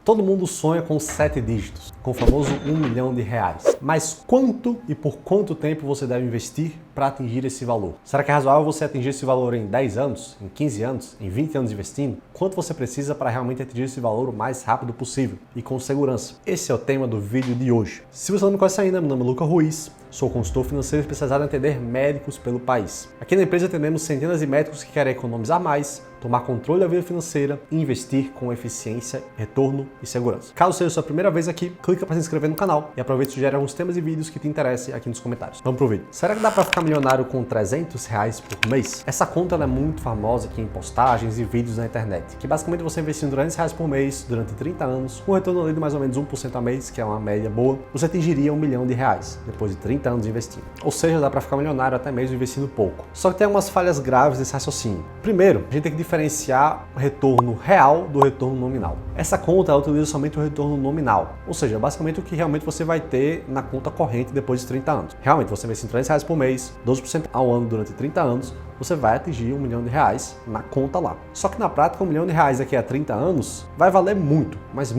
Todo mundo sonha com 7 dígitos, com o famoso R$1 milhão. Mas quanto e por quanto tempo você deve investir para atingir esse valor? Será que é razoável você atingir esse valor em 10 anos, em 15 anos, em 20 anos investindo? Quanto você precisa para realmente atingir esse valor o mais rápido possível e com segurança? Esse é o tema do vídeo de hoje. Se você não me conhece ainda, meu nome é Lucas Ruiz. Sou consultor financeiro especializado em atender médicos pelo país. Aqui na empresa atendemos centenas de médicos que querem economizar mais, tomar controle da vida financeira e investir com eficiência, retorno e segurança. Caso seja a sua primeira vez aqui, clica para se inscrever no canal e aproveite e sugere alguns temas e vídeos que te interessem aqui nos comentários. Vamos pro vídeo. Será que dá para ficar milionário com R$300 por mês? Essa conta é muito famosa aqui em postagens e vídeos na internet, que basicamente você investindo R$300 por mês durante 30 anos, com um retorno ali de mais ou menos 1% a mês, que é uma média boa, você atingiria R$1 milhão depois de 30 anos investindo. Ou seja, dá para ficar milionário até mesmo investindo pouco. Só que tem algumas falhas graves nesse raciocínio. Primeiro, a gente tem que diferenciar o retorno real do retorno nominal. Essa conta ela utiliza somente o retorno nominal, ou seja, basicamente o que realmente você vai ter na conta corrente depois de 30 anos. Realmente, você investindo R$300 por mês, 12% ao ano durante 30 anos, você vai atingir R$1 milhão na conta lá. Só que na prática, R$1 milhão daqui a 30 anos vai valer muito, mas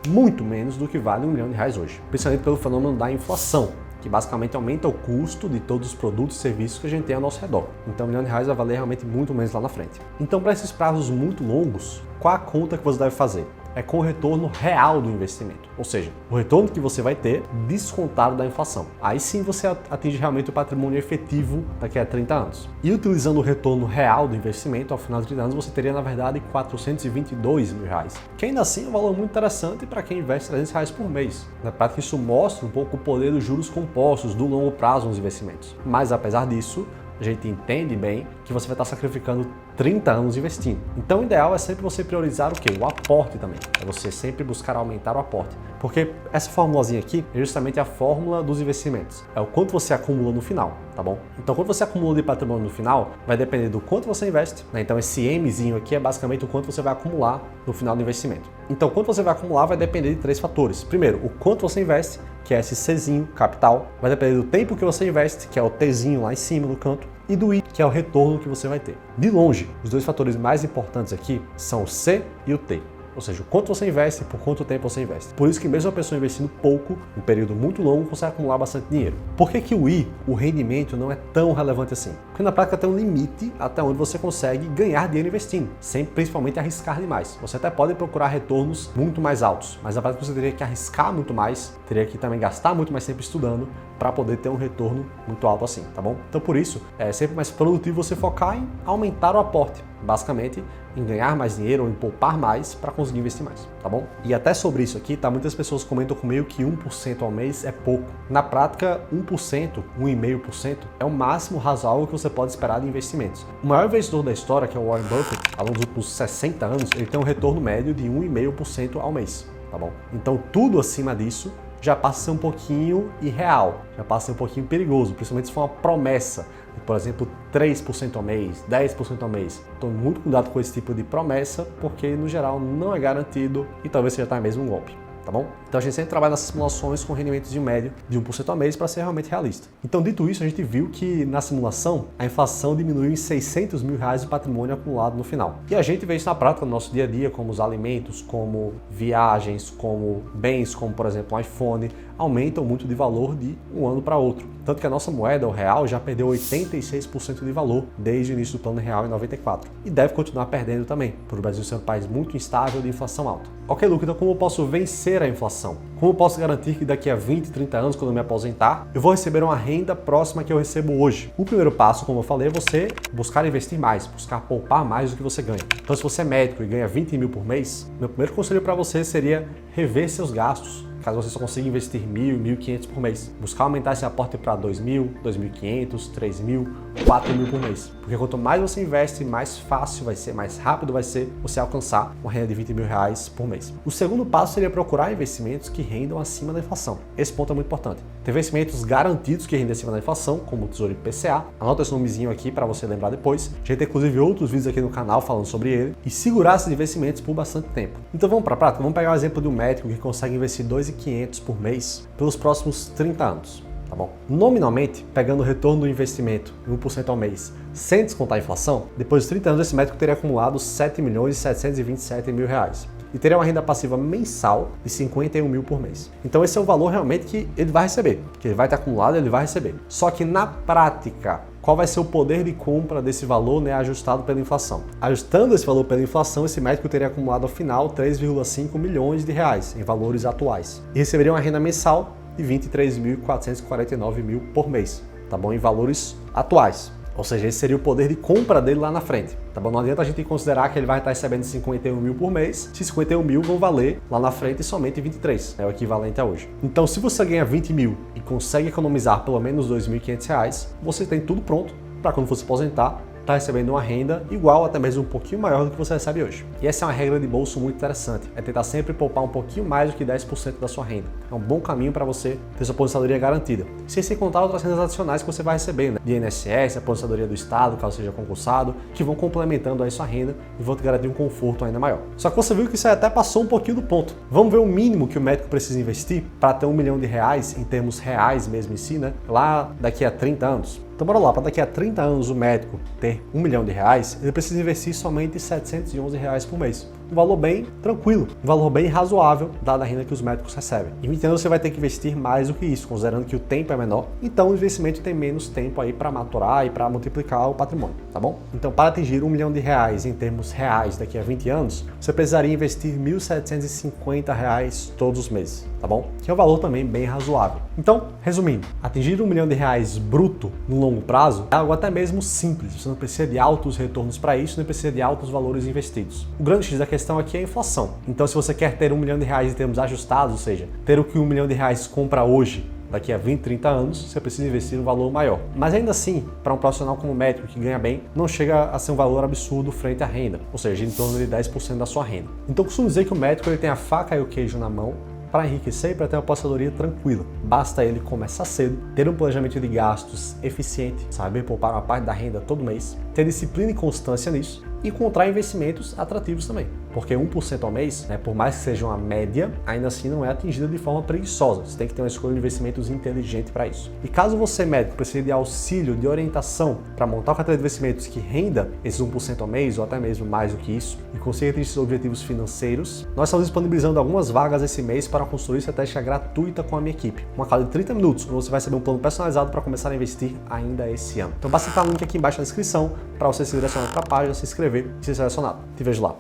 muito menos do que vale R$1 milhão hoje. Principalmente pelo fenômeno da inflação, que basicamente aumenta o custo de todos os produtos e serviços que a gente tem ao nosso redor. Então R$1 milhão vai valer realmente muito menos lá na frente. Então, para esses prazos muito longos, qual a conta que você deve fazer? É com o retorno real do investimento, ou seja, o retorno que você vai ter descontado da inflação. Aí sim você atinge realmente o patrimônio efetivo daqui a 30 anos. E utilizando o retorno real do investimento, ao final de 30 anos, você teria na verdade R$422 mil, que ainda assim é um valor muito interessante para quem investe R$300 por mês. Na prática, isso mostra um pouco o poder dos juros compostos do longo prazo nos investimentos. Mas apesar disso, a gente entende bem que você vai estar sacrificando 30 anos investindo. Então o ideal é sempre você priorizar o quê? O aporte também. É você sempre buscar aumentar o aporte. Porque essa formulazinha aqui é justamente a fórmula dos investimentos. É o quanto você acumula no final, tá bom? Então quanto você acumula de patrimônio no final, vai depender do quanto você investe, né? Então esse Mzinho aqui é basicamente o quanto você vai acumular no final do investimento. Então quanto você vai acumular vai depender de 3 fatores. Primeiro, o quanto você investe, que é esse Czinho, capital. Vai depender do tempo que você investe, que é o Tzinho lá em cima no canto. E do I, que é o retorno que você vai ter. De longe, os 2 fatores mais importantes aqui são o C e o T. Ou seja, o quanto você investe e por quanto tempo você investe. Por isso que mesmo a pessoa investindo pouco, um período muito longo, consegue acumular bastante dinheiro. Por que o I, o rendimento, não é tão relevante assim? Porque na prática tem um limite até onde você consegue ganhar dinheiro investindo, sem principalmente arriscar demais. Você até pode procurar retornos muito mais altos, mas na prática você teria que arriscar muito mais, teria que também gastar muito mais tempo estudando para poder ter um retorno muito alto assim, tá bom? Então por isso, é sempre mais produtivo você focar em aumentar o aporte, basicamente em ganhar mais dinheiro ou em poupar mais para conseguir investir mais, tá bom? E até sobre isso aqui, tá? Muitas pessoas comentam comigo que 1% ao mês é pouco. Na prática, 1%, 1,5% é o máximo razoável que você pode esperar de investimentos. O maior investidor da história, que é o Warren Buffett, ao longo dos últimos 60 anos, ele tem um retorno médio de 1,5% ao mês, tá bom? Então tudo acima disso já passa a ser um pouquinho irreal, já passa a ser um pouquinho perigoso, principalmente se for uma promessa, por exemplo, 3% ao mês, 10% ao mês. Tome muito cuidado com esse tipo de promessa, porque no geral não é garantido e talvez seja até mesmo um golpe. Tá bom? Então a gente sempre trabalha nessas simulações com rendimentos de médio de 1% ao mês para ser realmente realista. Então, dito isso, a gente viu que na simulação a inflação diminuiu em R$600 mil de patrimônio acumulado no final. E a gente vê isso na prática no nosso dia a dia, como os alimentos, como viagens, como bens, como por exemplo um iPhone, aumentam muito de valor de um ano para outro. Tanto que a nossa moeda, o real, já perdeu 86% de valor desde o início do plano real em 94. E deve continuar perdendo também, por o Brasil ser um país muito instável de inflação alta. Ok, Lucas, então como eu posso vencer a inflação? Como eu posso garantir que daqui a 20, 30 anos, quando eu me aposentar, eu vou receber uma renda próxima que eu recebo hoje? O primeiro passo, como eu falei, é você buscar investir mais, buscar poupar mais do que você ganha. Então, se você é médico e ganha 20 mil por mês, meu primeiro conselho para você seria rever seus gastos. Caso você só consiga investir R$1.000, R$1.500 por mês. Buscar aumentar esse aporte para R$2.000, R$2.500, R$3.000, R$4.000 por mês. Porque quanto mais você investe, mais fácil vai ser, mais rápido vai ser você alcançar uma renda de R$20 mil por mês. O segundo passo seria procurar investimentos que rendam acima da inflação. Esse ponto é muito importante. Tem investimentos garantidos que rendem acima da inflação, como o Tesouro IPCA. Anota esse nomezinho aqui para você lembrar depois. A gente tem inclusive outros vídeos aqui no canal falando sobre ele. E segurar esses investimentos por bastante tempo. Então vamos para a prática. Vamos pegar o exemplo de um médico que consegue investir R$2.500 por mês pelos próximos 30 anos. Tá bom? Nominalmente, pegando o retorno do investimento em 1% ao mês, sem descontar a inflação, depois de 30 anos esse médico teria acumulado R$7.727.000. e teria uma renda passiva mensal de 51 mil por mês. Então esse é o valor realmente que ele vai receber, que ele vai ter acumulado, ele vai receber. Só que na prática, qual vai ser o poder de compra desse valor, né, ajustado pela inflação? Ajustando esse valor pela inflação, esse médico teria acumulado ao final 3,5 milhões de reais em valores atuais e receberia uma renda mensal de 23.449 mil por mês, tá bom? Em valores atuais. Ou seja, esse seria o poder de compra dele lá na frente, tá bom? Não adianta a gente considerar que ele vai estar recebendo 51 mil por mês, se 51 mil vão valer lá na frente somente 23, é o equivalente a hoje. Então, se você ganha 20 mil e consegue economizar pelo menos R$ 2.500, você tem tudo pronto para quando for se aposentar, está recebendo uma renda igual, até mesmo um pouquinho maior do que você recebe hoje. E essa é uma regra de bolso muito interessante, é tentar sempre poupar um pouquinho mais do que 10% da sua renda. É um bom caminho para você ter sua aposentadoria garantida. Sem se contar outras rendas adicionais que você vai receber, né? De INSS, aposentadoria do Estado, caso seja concursado, que vão complementando aí sua renda e vão te garantir um conforto ainda maior. Só que você viu que isso aí até passou um pouquinho do ponto. Vamos ver o mínimo que o médico precisa investir para ter R$ 1 milhão em termos reais mesmo em si, né? Lá daqui a 30 anos. Então bora lá, para daqui a 30 anos o médico ter R$ 1 milhão, ele precisa investir somente R$ 711 por mês. Um valor bem tranquilo, um valor bem razoável, dada a renda que os médicos recebem. E entendo você vai ter que investir mais do que isso, considerando que o tempo é menor, então o investimento tem menos tempo aí para maturar e para multiplicar o patrimônio, tá bom? Então para atingir R$ 1 milhão em termos reais daqui a 20 anos, você precisaria investir R$ 1.750 todos os meses, tá bom? Que é um valor também bem razoável. Então, resumindo, atingir R$ 1 milhão bruto no longo prazo é algo até mesmo simples, você não precisa de altos retornos para isso, nem precisa de altos valores investidos. O grande X da questão aqui é a inflação. Então, se você quer ter R$ 1 milhão em termos ajustados, ou seja, ter o que R$ 1 milhão compra hoje, daqui a 20, 30 anos, você precisa investir um valor maior. Mas ainda assim, para um profissional como médico que ganha bem, não chega a ser um valor absurdo frente à renda, ou seja, em torno de 10% da sua renda. Então, costumo dizer que o médico ele tem a faca e o queijo na mão para enriquecer e para ter uma aposentadoria tranquila. Basta ele começar cedo, ter um planejamento de gastos eficiente, saber poupar uma parte da renda todo mês, ter disciplina e constância nisso e encontrar investimentos atrativos também. Porque 1% ao mês, né, por mais que seja uma média, ainda assim não é atingida de forma preguiçosa. Você tem que ter uma escolha de investimentos inteligente para isso. E caso você, médico, precise de auxílio, de orientação para montar uma carteira de investimentos que renda esses 1% ao mês ou até mesmo mais do que isso e consiga atingir seus objetivos financeiros, nós estamos disponibilizando algumas vagas esse mês para uma consultoria estratégica gratuita com a minha equipe. Uma aula de 30 minutos, onde você vai receber um plano personalizado para começar a investir ainda esse ano. Então basta clicar no link aqui embaixo na descrição para você se direcionar para a página, se inscrever e ser selecionado. Te vejo lá.